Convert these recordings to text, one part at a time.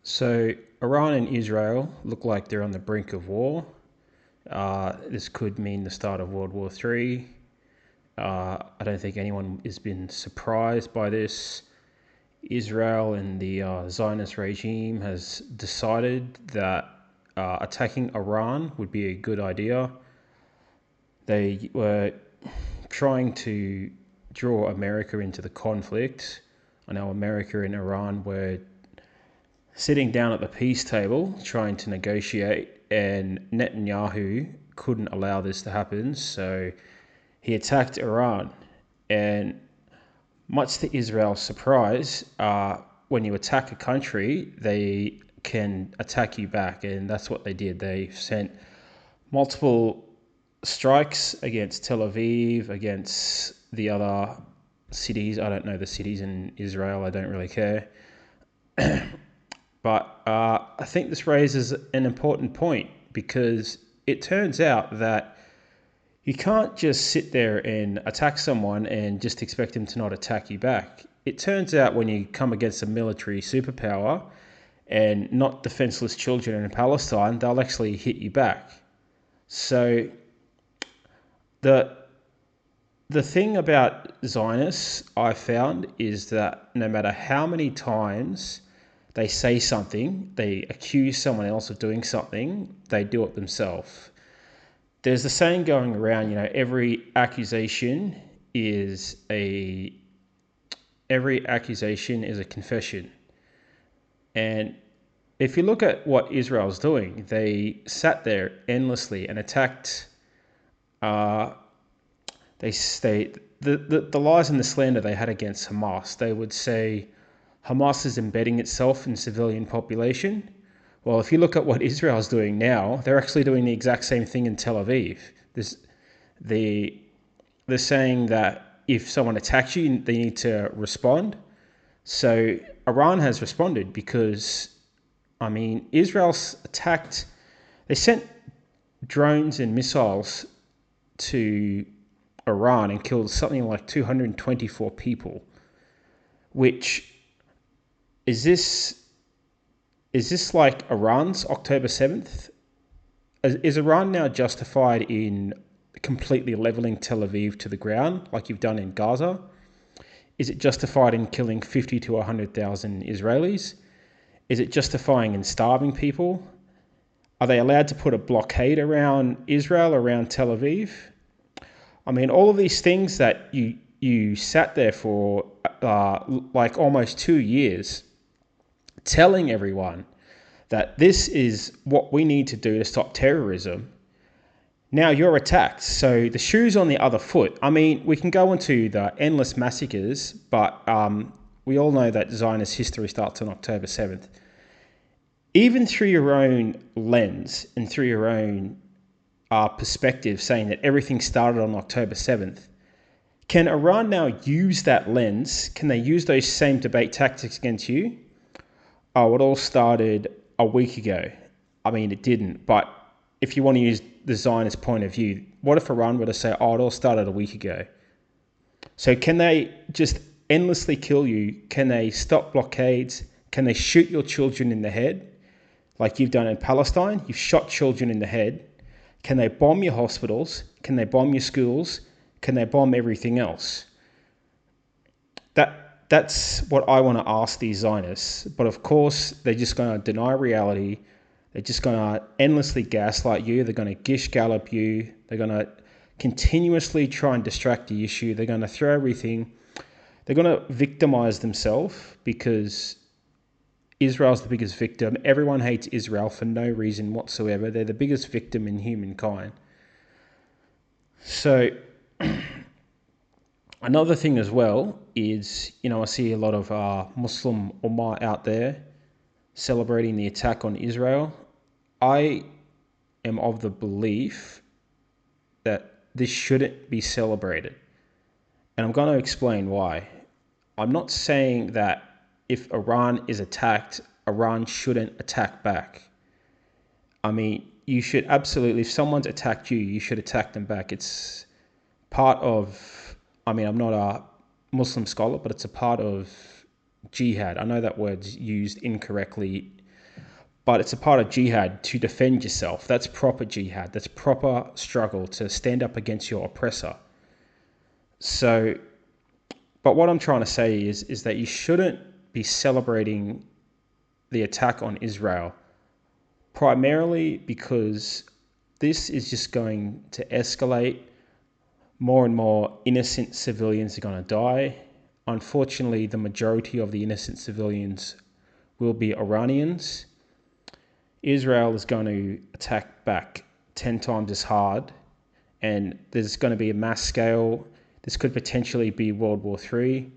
So Iran and Israel look like they're on the brink of war. This could mean the start of World War III. I don't think anyone has been surprised by this. Israel and the Zionist regime has decided that attacking Iran would be a good idea. They were trying to draw America into the conflict. I know America and Iran were sitting down at the peace table trying to negotiate, and Netanyahu couldn't allow this to happen, so he attacked Iran. And much to Israel's surprise, when you attack a country, they can attack you back, and that's what they did. They sent multiple strikes against Tel Aviv, against the other cities. I don't know the cities in Israel, I don't really care. But I think this raises an important point because it turns out that you can't just sit there and attack someone and just expect them to not attack you back. It turns out when you come against a military superpower and not defenseless children in Palestine, they'll actually hit you back. So the the thing about Zionists I found is that no matter how many times they say something, they accuse someone else of doing something, they do it themselves. There's the saying going around, is a every accusation is a confession. And if you look at what Israel's doing, they sat there endlessly and attacked. They state the lies and the slander they had against Hamas. They would say Hamas is embedding itself in civilian population. Well, if you look at what Israel's doing now, they're actually doing the exact same thing in Tel Aviv. This, the, they're saying that if someone attacks you, they need to respond. So Iran has responded because, Israel's attacked, they sent drones and missiles to Iran and killed something like 224 people, which is this like Iran's October 7th? Is Iran now justified in completely leveling Tel Aviv to the ground like you've done in Gaza? Is it justified in killing 50 to 100,000 Israelis? Is it justifying in starving people? Are they allowed to put a blockade around Israel, around Tel Aviv? All of these things that you sat there for like almost 2 years telling everyone that this is what we need to do to stop terrorism. Now you're attacked. So the shoe's on the other foot. We can go into the endless massacres, but we all know that Zionist history starts on October 7th. Even through your own lens and through your own perspective, saying that everything started on October 7th, can Iran now use that lens? Can they use those same debate tactics against you? Oh, it all started a week ago. It didn't. But if you want to use the Zionist point of view, what if Iran were to say, oh, it all started a week ago? So can they just endlessly kill you? Can they stop blockades? Can they shoot your children in the head? Like you've done in Palestine, you've shot children in the head. Can they bomb your hospitals? Can they bomb your schools? Can they bomb everything else? That's what I want to ask these Zionists. But of course, they're just going to deny reality. They're just going to endlessly gaslight you. They're going to gish gallop you. They're going to continuously try and distract the issue. They're going to throw everything. They're going to victimize themselves because Israel's the biggest victim. Everyone hates Israel for no reason whatsoever. They're the biggest victim in humankind. So another thing as well is, I see a lot of Muslim Ummah out there celebrating the attack on Israel. I am of the belief that this shouldn't be celebrated. And I'm going to explain why. I'm not saying that if Iran is attacked, Iran shouldn't attack back. You should absolutely, if someone's attacked you, you should attack them back. It's part of, I'm not a Muslim scholar, but it's a part of jihad. I know that word's used incorrectly but it's a part of jihad to defend yourself. That's proper jihad. That's proper struggle to stand up against your oppressor. So, but what I'm trying to say is that you shouldn't be celebrating the attack on Israel, primarily because this is just going to escalate. More and more innocent civilians are going to die. Unfortunately, the majority of the innocent civilians will be Iranians. Israel is going to attack back 10 times as hard, and there's going to be a mass scale. This could potentially be World War III.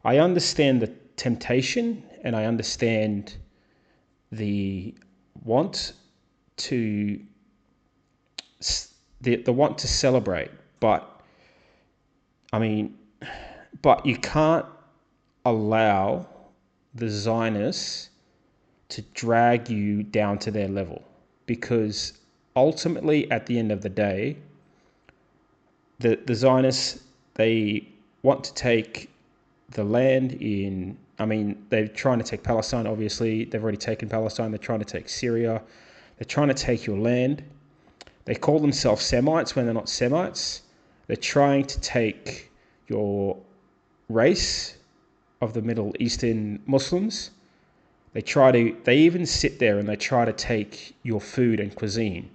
I understand the temptation, and I understand the want to want to celebrate, but but you can't allow the Zionists to drag you down to their level, because ultimately, at the end of the day, the Zionists, they want to take the land in. They're trying to take Palestine. Obviously, they've already taken Palestine. They're trying to take Syria. They're trying to take your land. They call themselves Semites when they're not Semites. They're trying to take your race of the Middle Eastern Muslims. They even sit there and they try to take your food and cuisine.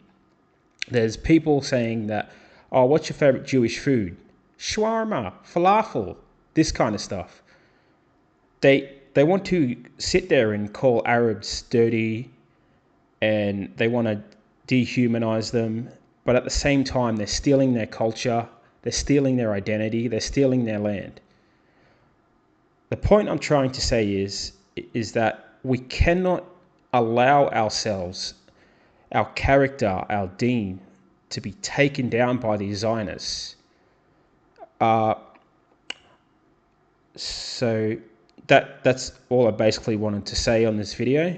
There's people saying that, oh, what's your favorite Jewish food? Shawarma, falafel, this kind of stuff. They want to sit there and call Arabs dirty, and they want to dehumanize them. But at the same time, they're stealing their culture, they're stealing their identity, they're stealing their land. The point I'm trying to say is that we cannot allow ourselves, our character, our deen, to be taken down by these Zionists. So that's all I basically wanted to say on this video.